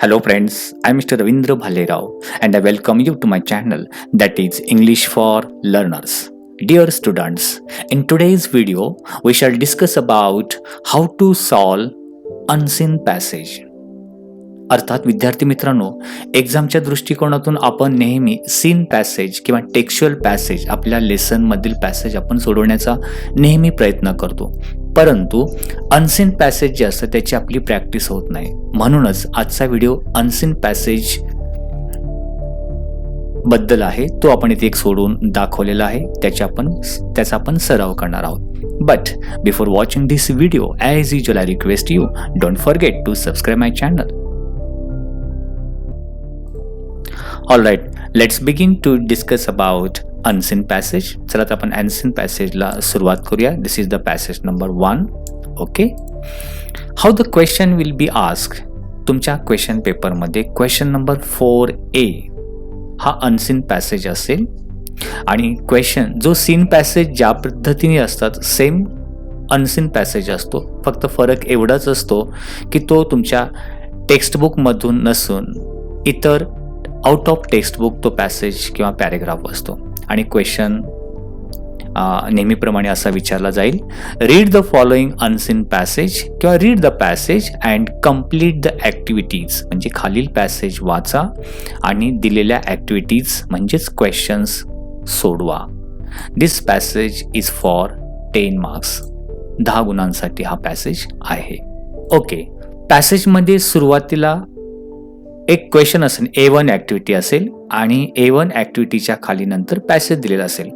Hello friends, I'm Mr. Ravindra Bhalerao and I welcome you to my channel that is English for Learners. Dear students, in today's video we shall discuss about how to solve unseen passage. अर्थात विद्यार्थी मित्रांनो, एक्झामच्या दृष्टिकोनातून आपण नेहमी scene passage किंवा textual passage आपल्या लेसनमधील passage आपण सोडवण्याचा नेहमी प्रयत्न करतो, परंतु अनसीन पॅसेज जे असतं त्याची आपली प्रॅक्टिस होत नाही. म्हणूनच आजचा व्हिडिओ अनसीन पॅसेज बद्दल आहे. तो आपण इथे एक सोडून दाखवलेला आहे, त्याचा आपण सराव करणार आहोत. But before watching this video, as usual I request you, don't forget to subscribe my channel. Alright, let's begin to discuss about unseen passage. चला आता आपण unseen पॅसेजला सुरुवात करूया. This is the passage number 1. Okay. How the question will be asked. तुमच्या question पेपरमध्ये question number 4A हा unseen passage असेल आणि क्वेश्चन जो सीन पॅसेज ज्या पद्धतीने असतात सेम अनसीन पॅसेज असतो. फक्त फरक एवढाच असतो की तो तुमच्या टेक्स्टबुकमधून नसून इतर आउट ऑफ टेक्स्टबुक तो पॅसेज किंवा पॅरेग्राफ असतो. आणि क्वेश्चन नेहमीप्रमाणे असा विचारला जाईल, read the following unseen passage किंवा read the passage and complete the activities. म्हणजे खालील पॅसेज वाचा आणि दिलेल्या ॲक्टिव्हिटीज म्हणजेच क्वेश्चन्स सोडवा. दिस पॅसेज इज फॉर 10 मार्क्स. 10 गुणांसाठी हा पॅसेज आहे. ओके, पॅसेजमध्ये सुरुवातीला एक क्वेश्चन असेल, A1 ॲक्टिव्हिटी असेल आणि A1 ॲक्टिव्हिटीच्या खाली नंतर पॅसेज दिलेला असेल.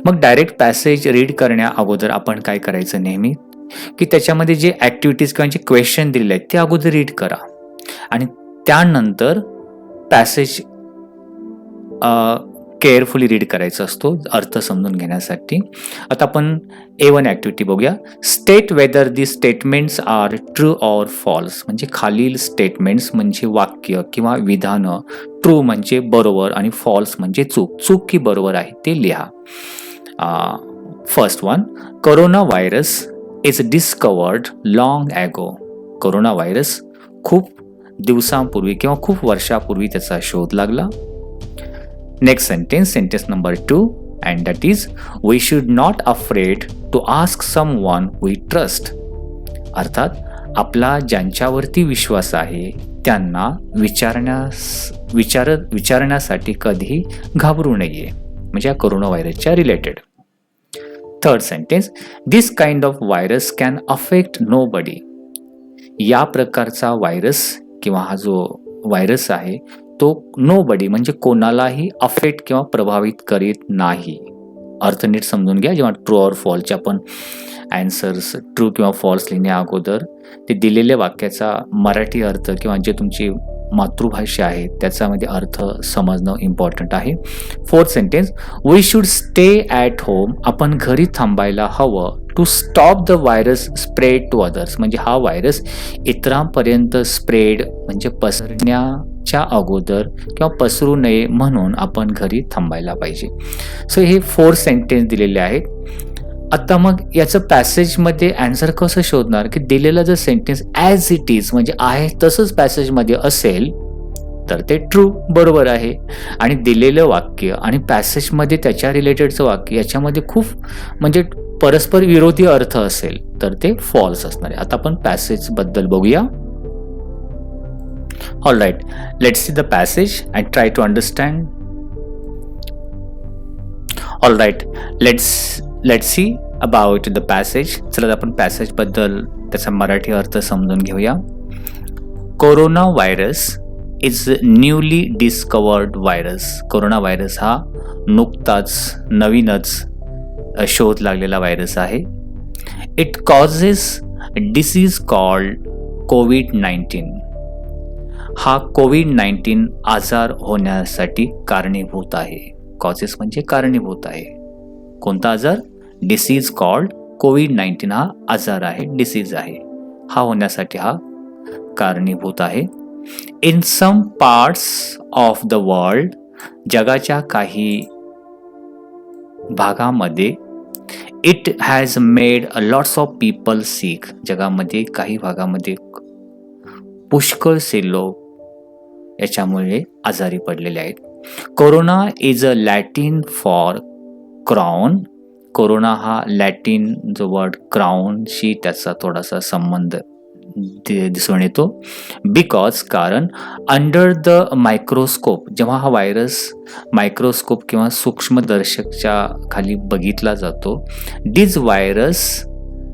मग डायरेक्ट पॅसेज रीड करण्या अगोदर आपण काय करायचं नेहमी की त्याच्यामध्ये जे ॲक्टिव्हिटीज किंवा जे क्वेश्चन दिलेले आहेत ते अगोदर रीड करा आणि त्यानंतर पॅसेज केअरफुली रीड करायचा असतो अर्थ समजून घेण्यासाठी. आता आपण A1 ॲक्टिव्हिटी बघूया. State whether the statements are true or false. म्हणजे खालील स्टेटमेंट्स म्हणजे वाक्य किंवा विधानं, ट्रू म्हणजे बरोबर आणि फॉल्स म्हणजे चूक. चूक की बरोबर आहे ते लिहा. First one, corona virus is discovered long ago. Corona virus खूप दिवसांपूर्वी किंवा खूप वर्षापूर्वी त्याचा शोध लागला. Next sentence, sentence number 2, and that is, we should not afraid to ask someone we trust. अर्थात आपला ज्यांच्यावरती विश्वास आहे त्यांना विचारण्यासाठी कधीही घाबरू नये. म्हणजे या कोरोना व्हायरसच्या related. Third sentence, this kind of virus can affect nobody. या प्रकारचा व्हायरस किंवा हा जो व्हायरस आहे तो नो बडी म्हणजे कोणालाही अफेक्ट किंवा प्रभावित करीत नाही. अर्थ नीट समजून घ्या. जेव्हा ट्रू ऑर फॉल्सचे आपण ॲन्सर्स ट्रू किंवा फॉल्स लिहिण्या अगोदर ते दिलेल्या वाक्याचा मराठी अर्थ किंवा जे तुमची मातृभाषा आहे त्याच्यामध्ये अर्थ समजणं इम्पॉर्टंट आहे. Fourth sentence, we should stay at home. आपण घरी थांबायला हवं to stop the virus spread to others. म्हणजे हा व्हायरस इतरांपर्यंत स्प्रेड म्हणजे पसरण्याच्या अगोदर किंवा पसरू नये म्हणून आपण घरी थांबायला पाहिजे. सो हे 4 सेंटेन्स दिलेले आहेत. आता मग याचं पॅसेजमध्ये ॲन्सर कसं शोधणार की दिलेलं जर सेंटेन्स ॲज इट इज म्हणजे आहे तसंच पॅसेजमध्ये असेल तर ते ट्रू बरोबर आहे आणि दिलेलं वाक्य आणि पॅसेजमध्ये त्याच्या रिलेटेडचं वाक्य याच्यामध्ये खूप म्हणजे परस्पर विरोधी अर्थ असेल तर ते फॉल्स असणार आहे. आता आपण पॅसेजबद्दल बघूया. All right, let's see the passage and try to understand. All right, let's see about the passage. चला आपण पॅसेजबद्दल त्याचा मराठी अर्थ समजून घेऊया. Corona virus is newly discovered virus. Corona virus हा नुकताच नवीनच शोध लागलेला व्हायरस आहे. इट कॉजेस डिसीज कॉल्ड कोविड-19. हा कोविड-19 आजार होण्यासाठी कारणीभूत आहे. कॉजेस म्हणजे कारणीभूत आहे. कोणता आजार? डिसीज कॉल्ड कोविड-19 हा आजार आहे, डिसीज आहे. हा होण्यासाठी हा कारणीभूत आहे. In some parts of the world, जगाच्या काही भागामध्ये, it has made lots of people sick. जगामध्ये काही भागामध्ये पुष्कळसे लोक याच्यामुळे आजारी पडलेले आहेत. Corona is a Latin for crown. Corona हा लॅटिन जो वर्ड क्राउनशी त्याचा थोडासा संबंध दिसून येतो. बिकॉज कारण अंडर द मायक्रोस्कोप, जेव्हा हा व्हायरस मायक्रोस्कोप किंवा सूक्ष्मदर्शकच्या खाली बघितला जातो, this virus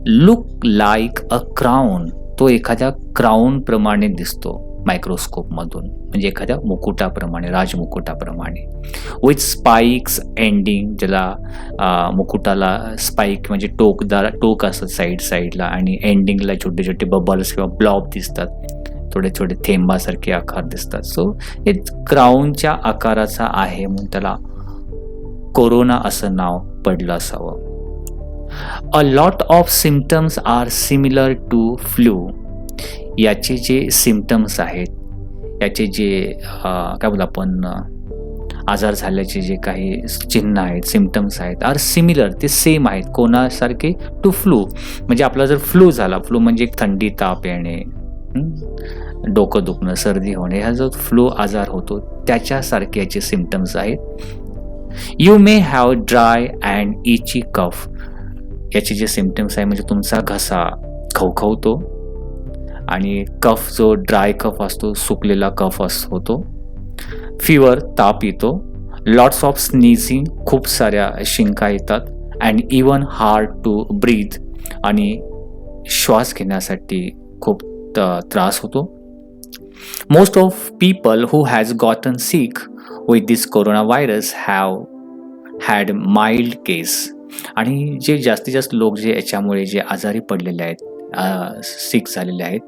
look like a crown. तो एखाद्या क्राउन प्रमाणे दिसतो मायक्रोस्कोपमधून, म्हणजे एखाद्या मुकुटाप्रमाणे, राजमुकुटाप्रमाणे. विथ स्पाइक्स एंडिंग, ज्याला मुकुटाला स्पाइक म्हणजे टोक असतात साईडला, आणि एंडिंगला छोटे छोटे बबल्स किंवा ब्लॉब दिसतात, थोडे छोटे थेंबासारखे आकार दिसतात. सो हे क्राउनच्या आकाराचा आहे म्हणून त्याला कोरोना असं नाव पडलं असावं. A lot of symptoms are similar to flu. याचे जे सिम्पटम्स आहेत, याचे जे काय बोलतो आपण आजार झाल्याचे जे काही चिन्ह आहेत, सिम्पटम्स आहेत, आर सिमिलर, ते सेम आहेत कोणासारखे, टू फ्लू. म्हणजे आपला जर फ्लू झाला, फ्लू म्हणजे थंडी, ताप येणे, डोकं दुखणं, सर्दी होणे, हा जो फ्लू आजार होतो त्याच्यासारखे याचे सिम्पटम्स आहेत. You may have dry and itchy cough. याचे जे सिम्पटम्स आहे म्हणजे तुमचा घसा खवखवतो, आणि कफ जो ड्राय कफ असतो, सुकलेला कफ होतो. फिवर, ताप येतो. लॉट्स ऑफ स्नीझिंग, खूप साऱ्या शिंका येतात. And even hard to breathe, आणि श्वास घेण्यासाठी खूप त्रास होतो. Most of people who has gotten sick with this corona virus have had mild case. आणि जे जास्तीत जास्त लोक जे याच्यामुळे जे आजारी पडलेले आहेत, सिक झालेले आहेत,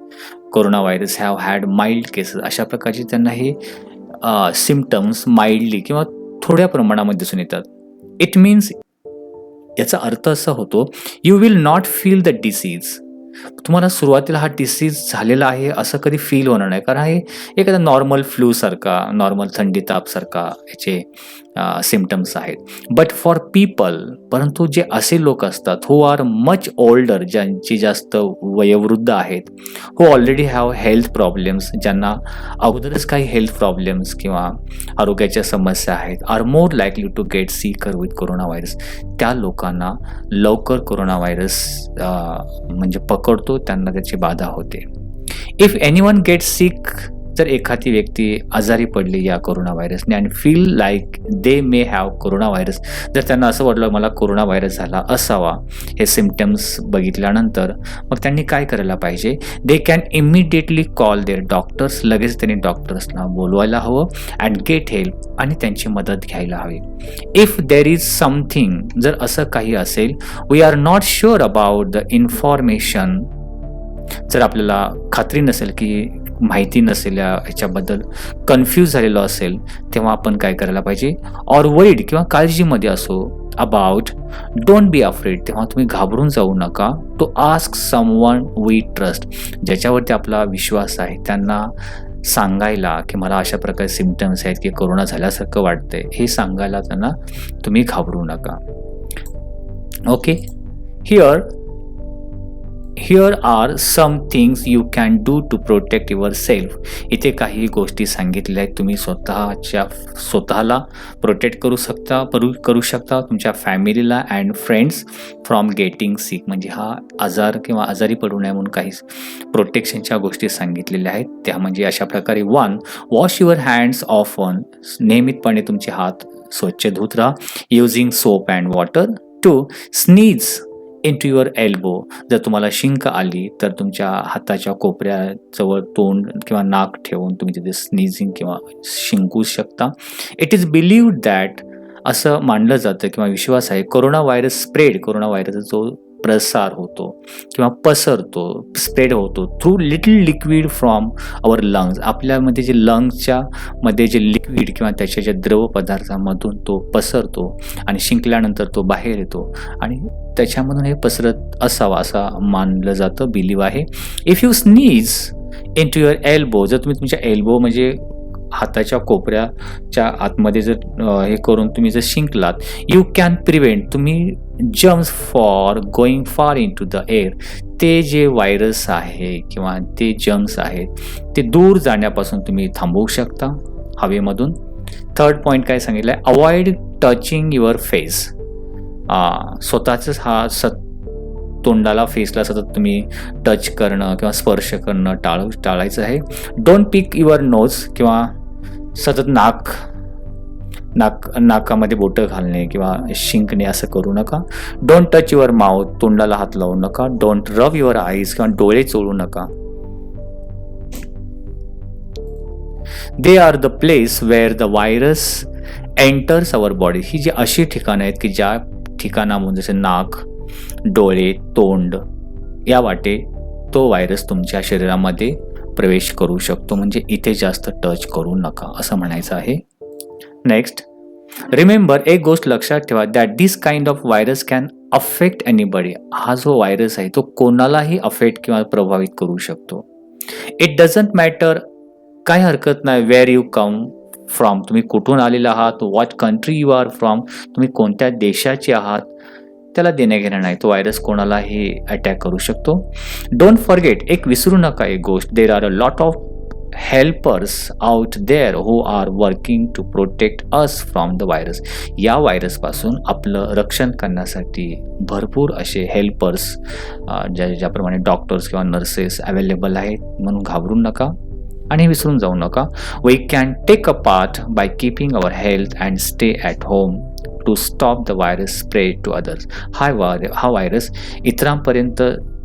corona virus have had mild cases, अशा प्रकारचे त्यांना हे सिम्पटम्स माइल्डली किंवा थोड्या प्रमाणामध्ये दिसून येतात. इट मीन्स, याचा अर्थ असा होतो, you will not feel the disease. तुम्हाला सुरुवातीला हा डिसीज झालेला आहे असं कधी फील होणार नाही, कारण हे एखादा नॉर्मल फ्लूसारखा, नॉर्मल थंडी तापसारखा याचे सिम्पटम्स आहेत. बट फॉर पीपल, परंतु जे असे लोक असतात हू आर मच ओल्डर, ज्यांची जास्त वयोवृद्ध आहेत, who already have health problems, ज्यांना अगोदरच काही हेल्थ प्रॉब्लेम्स किंवा आरोग्याच्या समस्या आहेत, are more likely to get sicker with corona virus. त्या लोकांना लवकर कोरोना व्हायरस म्हणजे पकडतो, त्यांना त्याची बाधा होते. इफ एनीवन गेट सिक, जर एखादी व्यक्ती आजारी पडली या कोरोना व्हायरसने आणि feel like they may have corona virus, जर त्यांना असं वाटलं मला कोरोना व्हायरस झाला असावा हे सिम्पटम्स बघितल्यानंतर, मग त्यांनी काय करायला पाहिजे? They can immediately call their doctors. लगेच त्यांनी डॉक्टर्सना बोलवायला हवं अँड गेट हेल्प, आणि त्यांची मदत घ्यायला हवी. इफ देर इज समथिंग, जर असं काही असेल, we are not sure about the information, जर आपल्याला खात्री नसेल, की माहिती नसेल याच्याबद्दल, कन्फ्यूज झालेलो असेल, तेव्हा आपण काय करायला पाहिजे? ऑर वरीड, किंवा काळजीमध्ये असो अबाउट, डोंट बी अफ्रेड, तेव्हा तुम्ही घाबरून जाऊ नका. To ask someone we trust, ज्याच्यावरती आपला विश्वास आहे त्यांना सांगायला की मला अशा प्रकारे सिम्पटम्स आहेत की कोरोना झाल्यासारखं वाटतंय, हे सांगायला त्यांना तुम्ही घाबरू नका. Okay, Here are some things you can do to protect yourself. इथे काही गोष्टी सांगितलेल्या आहेत, तुम्ही स्वतःला प्रोटेक्ट करू शकता, तुमच्या फॅमिलीला अँड फ्रेंड्स फ्रॉम गेटिंग सिक. म्हणजे हा आजार किंवा आजारी पडू नये म्हणून काही प्रोटेक्शनच्या गोष्टी सांगितलेल्या आहेत. त्या म्हणजे अशा प्रकारे, 1. वॉश युअर हँड्स ऑफन, नियमितपणे तुमचे हात स्वच्छ धुत राहा, using soap and water. 2. Sneeze into your elbow, जर तुम्हाला शिंक आली तर तुमच्या हाताच्या कोपऱ्याजवळ तोंड किंवा नाक ठेवून तुम्ही तिथे स्नीजिंग किंवा शिंकू शकता. इट इज बिलीव्ड दॅट, असं मानलं जातं किंवा विश्वास आहे, कोरोना व्हायरस जो प्रसार होतो किंवा पसरतो, स्प्रेड होतो through little liquid from our lungs. आपल्यामध्ये जे लंग्सच्या मध्ये जे लिक्विड किंवा त्याच्या ज्या द्रव पदार्थामधून तो पसरतो आणि शिंकल्यानंतर तो बाहेर येतो आणि त्याच्यामधून हे पसरत असावा असं मानलं जातं, बिलीव आहे. If you sneeze into your elbow, जर तुम्ही तुमच्या एल्बो म्हणजे हाताच्या कोपऱ्याच्या आतमध्ये जर हे करून तुम्ही जर शिंकलात, यू कॅन प्रिव्हेंट, तुम्ही जर्म्स फॉर गोईंग फार इन टू द एअर, ते जे व्हायरस आहे किंवा ते जर्म्स आहेत ते दूर जाण्यापासून तुम्ही थांबवू शकता हवेमधून. थर्ड पॉईंट काय सांगितलं आहे, अवॉइड टचिंग युअर फेस. स्वतःच तोंडाला फेसला सतत तुम्ही टच करणं किंवा स्पर्श करणं टाळायचं आहे. डोंट पिक युअर नोज किंवा सतत नाकामध्ये बोटं घालणे किंवा शिंकणे असं करू नका. डोंट टच युअर माउथ, तोंडाला हात लावू नका. डोंट रब युअर आईज किंवा डोळे चोळू नका. They are the place where the virus enters our body. ही जी अशी ठिकाणं आहेत की ज्या ठिकाणामधून जसे नाक, डोळे, तोंड या वाटे तो व्हायरस तुमच्या शरीरामध्ये प्रवेश करू शकतो. म्हणजे इथे जास्त टच करू नका असं म्हणायचं आहे. नेक्स्ट, रिमेंबर, एक गोष्ट लक्षात ठेवा, that this kind of virus can affect anybody. हा जो व्हायरस आहे तो कोणालाही अफेक्ट किंवा प्रभावित करू शकतो. इट डझंट मॅटर, काही हरकत नाही, वेअर यू कम फ्रॉम, तुम्ही कुठून आलेला आहात, what country you are from, तुम्ही कोणत्या देशाचे आहात, त्याला देण्या घेणं नाही. तो व्हायरस कोणालाही अटॅक करू शकतो. डोंट फॉरगेट, एक विसरू नका एक गोष्ट, there are a lot of helpers out there who are working to protect us from the virus. या व्हायरसपासून आपलं रक्षण करण्यासाठी भरपूर असे हेल्पर्स ज्याप्रमाणे डॉक्टर्स किंवा नर्सेस अवेलेबल आहेत, म्हणून घाबरू नका आणि विसरून जाऊ नका. We can take a part by keeping our health and stay at home to stop the virus spread to others. हा व्हायरस इतरांपर्यंत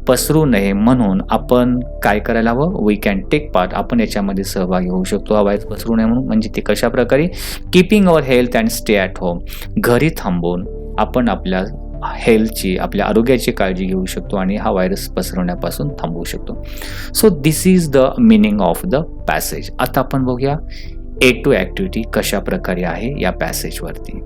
पसरू नये म्हणून आपण काय करायला हवं, वी कॅन टेक पार्ट, आपण याच्यामध्ये सहभागी होऊ शकतो हा व्हायरस पसरू नये म्हणून. म्हणजे ते कशा प्रकारे, keeping our health and stay at home, घरी थांबून आपण आपल्या हेल्थची, आपल्या आरोग्याची काळजी घेऊ शकतो आणि हा व्हायरस पसरवण्यापासून थांबवू शकतो. So this is the meaning of the passage. आता आपण बघूया A2 ॲक्टिव्हिटी कशा प्रकारे आहे या पॅसेजवरती.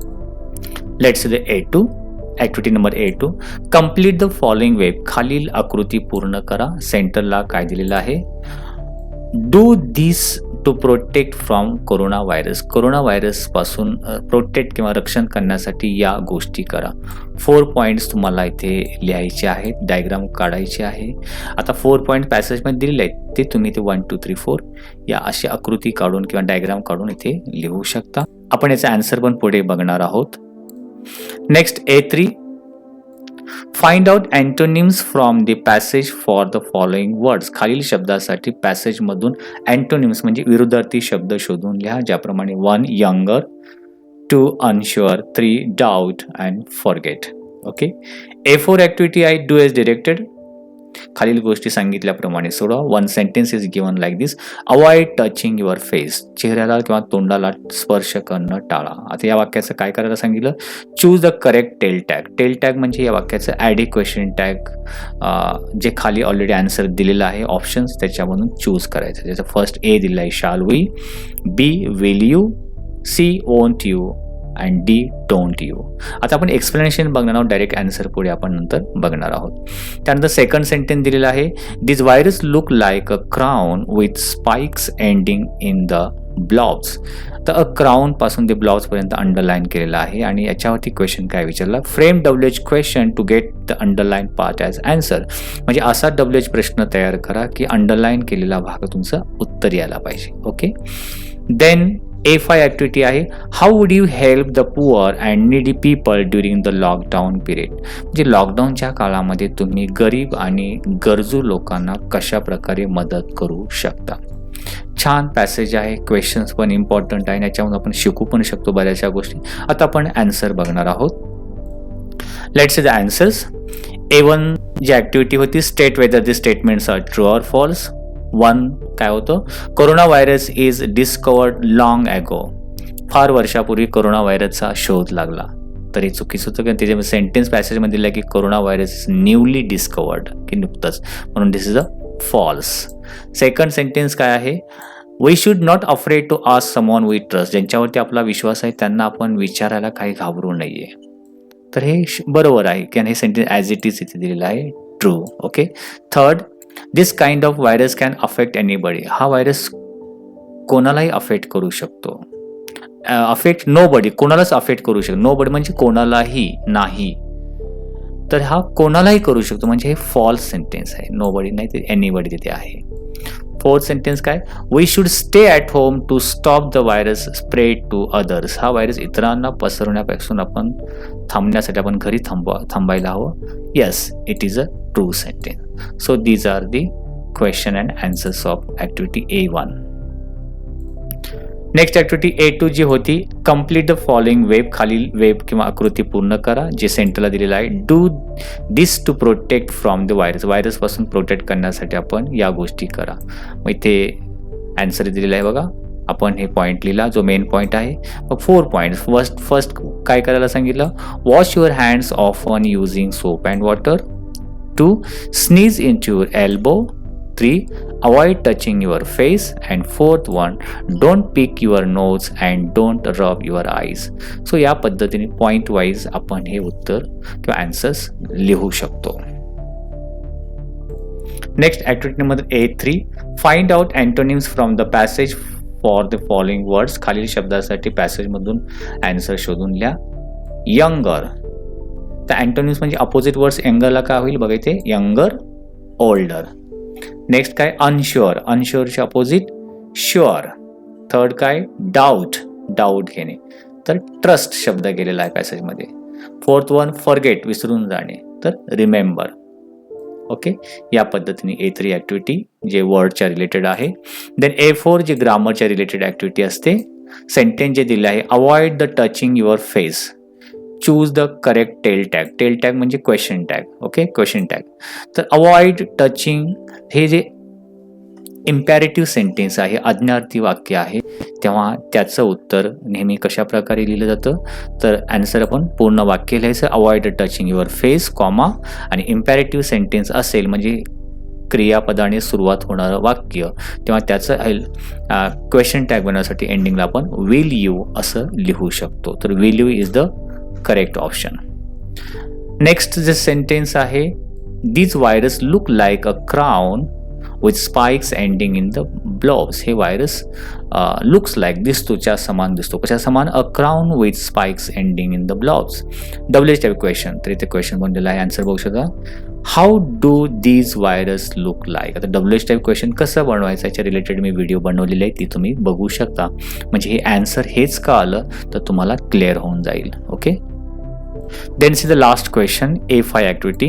Let's see the A2 activity number A2. Complete the following web. खालील आकृती पूर्ण करा. सेंटरला काय दिलेलं आहे, do this to protect from corona virus. Corona व्हायरसपासून प्रोटेक्ट किंवा रक्षण करण्यासाठी या गोष्टी करा. 4 पॉईंट्स तुम्हाला इथे लिहायचे आहेत, डायग्राम काढायचे आहे. आता 4 पॉईंट पॅसेजमध्ये दिलेले आहेत ते तुम्ही ते 1 2 3 4 या अशी आकृती काढून किंवा डायग्राम काढून इथे लिहू शकता. आपण याचा आन्सर पण पुढे बघणार आहोत. Next A3, find out antonyms from the passage for the following words. खालील शब्दासाठी पॅसेजमधून अँटोनिम्स म्हणजे विरुद्धार्थी शब्द शोधून लिहा, ज्याप्रमाणे 1 younger, 2 अनश्युअर, 3 doubt and forget. Okay. A4 activity आहे, डू एज डिरेक्टेड. खालील गोष्टी सांगितल्याप्रमाणे सोडवा. 1 sentence is given like this, avoid touching your face. चेहऱ्याला किंवा तोंडाला स्पर्श करणं टाळा. आता या वाक्याचं काय करायला सांगितलं, choose the correct tail tag. Tail tag म्हणजे या वाक्याचं ॲड क्वेश्चन टॅग, जे खाली ऑलरेडी आन्सर दिलेलं आहे ऑप्शन्स, त्याच्यामधून चूज करायचं. त्याचं फर्स्ट A दिलं आहे, shall we, B will you, C won't you and D don't you. आता आपण एक्सप्लेनेशन बघणार आहोत, डायरेक्ट आन्सर पुढे आपण नंतर बघणार आहोत. त्यानंतर सेकंड सेंटेन्स दिलेला आहे, this virus look like a crown with spikes ending in the blobs. तर अ क्राउन पासून ते ब्लॉब्स पर्यंत अंडरलाईन केलेलं आहे आणि याच्यावरती क्वेश्चन काय विचारला, frame WH question to get the underline part as answer. म्हणजे असा WH प्रश्न तयार करा की अंडरलाईन केलेला भाग तुमचं उत्तर यायला पाहिजे. ओके. देन A5 ॲक्टिव्हिटी आहे, how would you help the poor and needy people during the lockdown period. म्हणजे लॉकडाऊनच्या काळामध्ये तुम्ही गरीब आणि गरजू लोकांना कशा प्रकारे मदत करू शकता. छान पॅसेज आहे, क्वेश्चन्स पण इम्पॉर्टंट आहे, याच्यामधून आपण शिकू पण शकतो बऱ्याचशा गोष्टी. आता आपण आन्सर बघणार आहोत. Let's see the answers. A1 जी ॲक्टिव्हिटी होती, state whether the statements are true or false. 1 काय होतं, corona virus is discovered long ago. फार वर्षापूर्वी कोरोना व्हायरसचा शोध लागला. तर हे चुकीचं होतं, कारण त्याच्या सेंटेन्स पॅसेजमध्ये दिलं की corona virus is newly discovered, की नुकतंच, म्हणून this is a false. Second sentence काय आहे, we should not afraid to ask someone we trust. ज्यांच्यावरती आपला विश्वास आहे त्यांना आपण विचारायला काही घाबरू नये. तर हे बरोबर आहे, कारण हे सेंटेन्स ॲज इट इज इथे दिलेलं आहे, true. Okay. Third, this kind of virus can affect anybody. हा व्हायरस कोणालाही अफेक्ट करू शकतो. अफेक्ट नो बडी, कोणालाच अफेक्ट करू शकतो. नो बडी म्हणजे कोणालाही नाही. तर हा कोणालाही करू शकतो, म्हणजे हे फॉल्स सेंटेन्स आहे. नोबडी नाही, ते एनीबडी तिथे आहे. फोर्थ सेंटेन्स काय, we should stay at home to stop the virus spread to others. हा व्हायरस इतरांना पसरवण्यापासून आपण थांबण्यासाठी आपण घरी थांबायला हवं. Yes, it is a true sentence. So these are the question and answers of activity A1. Next activity A2 जी होती, कम्प्लीट द फॉलोइंग वेब. खालील वेब किंवा आकृती पूर्ण करा. जे सेंटरला दिलेलं आहे, do this to protect from the virus. व्हायरसपासून protect करण्यासाठी आपण या गोष्टी करा. मग इथे आन्सर दिलेला आहे बघा. आपण हे पॉईंट लिहिला, जो मेन पॉईंट आहे. मग 4 पॉईंट्स. फर्स्ट काय करायला सांगितलं, wash your hands often using soap and water. 2 sneeze into your elbow. 3 avoid touching your face. And 4th one, don't pick your nose and don't rub your eyes. So या पद्धतीने point wise आपण हे उत्तर किंवा answers लिहू शकतो. Next activity number A3, find out antonyms from the passage for the following words. खालील शब्दासाठी पॅसेजमधून आन्सर शोधून लिहा. यंगर, तर अँटोनिम्स म्हणजे अपोजिट वर्ड्स. यंगरला काय होईल बघा इथे, यंगर, ओल्डर. नेक्स्ट काय, अनश्युअर. अनश्युअरचे अपोजिट श्युअर. थर्ड काय, डाऊट. डाऊट घेणे. तर ट्रस्ट शब्द गेलेला आहे पॅसेजमध्ये. फोर्थ वन, फॉरगेट, विसरून जाणे. तर रिमेंबर. ओके, या पद्धतीने A3 ॲक्टिव्हिटी जे वर्डच्या रिलेटेड आहे. देन A4 जे ग्रामरच्या रिलेटेड ॲक्टिव्हिटी असते. सेंटेन्स जे दिले आहे, avoid the touching your face. Choose the correct tail tag. Tail tag म्हणजे question tag. Okay, question tag. तर अवॉइड टचिंग हे जे इम्पॅरेटिव्ह सेंटेन्स आहे, आज्ञार्थी वाक्य आहे, तेव्हा त्याचं उत्तर नेहमी कशा प्रकारे लिहिलं जातं, तर आन्सर आपण पूर्ण वाक्य लिहायचं. Avoid touching your face, comma, आणि इम्पॅरेटिव्ह सेंटेन्स असेल म्हणजे क्रियापदाने सुरुवात होणारं वाक्य, तेव्हा त्याचं क्वेश्चन टॅग बनवण्यासाठी एंडिंगला आपण विल यू असं लिहू शकतो. तर will you is the correct option. Next जे सेंटेन्स आहे, this virus look like a crown with spikes ending in the blobs. हे व्हायरस लुक्स लाईक, दिसतोच्या समान दिसतो. कशा समान, a crown with spikes ending in the blobs. WH type question. तर इथे क्वेश्चन बनलेला आहे, आन्सर बघू शकता. How do these virus look like. आता WH टाईप क्वेश्चन कसं बनवायचं याच्या रिलेटेड मी व्हिडिओ बनवलेली आहे, ती तुम्ही बघू शकता. म्हणजे हे आन्सर हेच का आलं तर तुम्हाला क्लिअर होऊन जाईल. Okay, then see the last question, A5 activity.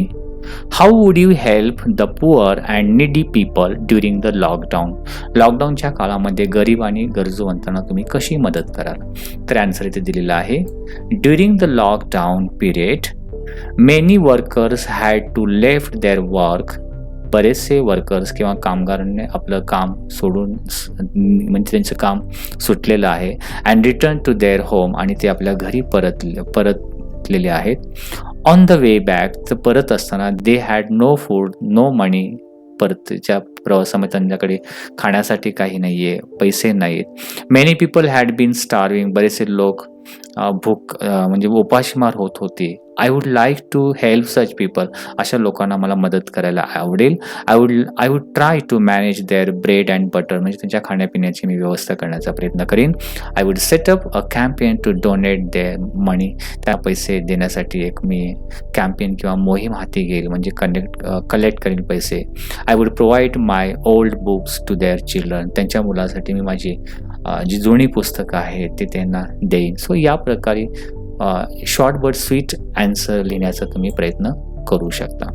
How would you help the poor and needy people during the lockdown? लॉकडाऊनच्या काळामध्ये गरीब आणि गरजूवंतांना तुम्ही कशी मदत कराल. तर आन्सर इथे दिलेला आहे. During the lockdown period many workers had to left their work. बरेचसे वर्कर्स किंवा कामगारांनी आपलं काम सोडून, म्हणजे त्यांचं काम सुटलेलं आहे. And return to their home, आणि ते आपल्या घरी परतलेले आहेत. ऑन द वे बॅक, तर परत असताना they had no food, no money. परतच्या प्रवासामध्ये त्यांच्याकडे खाण्यासाठी काही नाही आहे, पैसे नाहीत. Many people had been starving. बरेचसे लोक भूक म्हणजे उपाशीमार होत होते. I would like to help such people. अशा लोकांना मला मदत करायला आवडेल. I would try to manage their bread and butter. म्हणजे त्यांच्या खाण्यापिण्याची मी व्यवस्था करण्याचा प्रयत्न करीन. I would set up a campaign to donate their मनी. त्या पैसे देण्यासाठी एक मी कॅम्पेन किंवा मोहीम हाती घेईल, म्हणजे कलेक्ट करेन पैसे. I would provide my old books to their children. त्यांच्या मुलासाठी मी माझी जी जुनी पुस्तकं आहेत ते त्यांना देईन. सो या प्रकारे शॉर्ट बट स्वीट आन्सर लिहिण्याचा तुम्ही प्रयत्न करू शकता.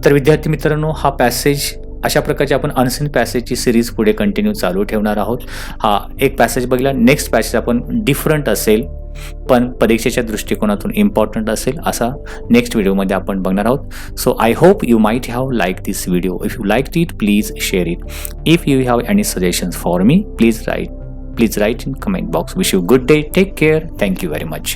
तर विद्यार्थी मित्रांनो, हा पॅसेज अशा प्रकारचे आपण अनसीन पॅसेजची सिरीज पुढे कंटिन्यू चालू ठेवणार आहोत. हा एक पॅसेज बघितला, नेक्स्ट पॅसेज आपण डिफरंट असेल पण परीक्षेच्या दृष्टिकोनातून इम्पॉर्टंट असेल असा नेक्स्ट व्हिडिओमध्ये आपण बघणार आहोत. So I hope you might have like this video. If you liked it, please share it. If you have any suggestions for me, please write in comment box. Wish you good day. Take care. Thank you very much.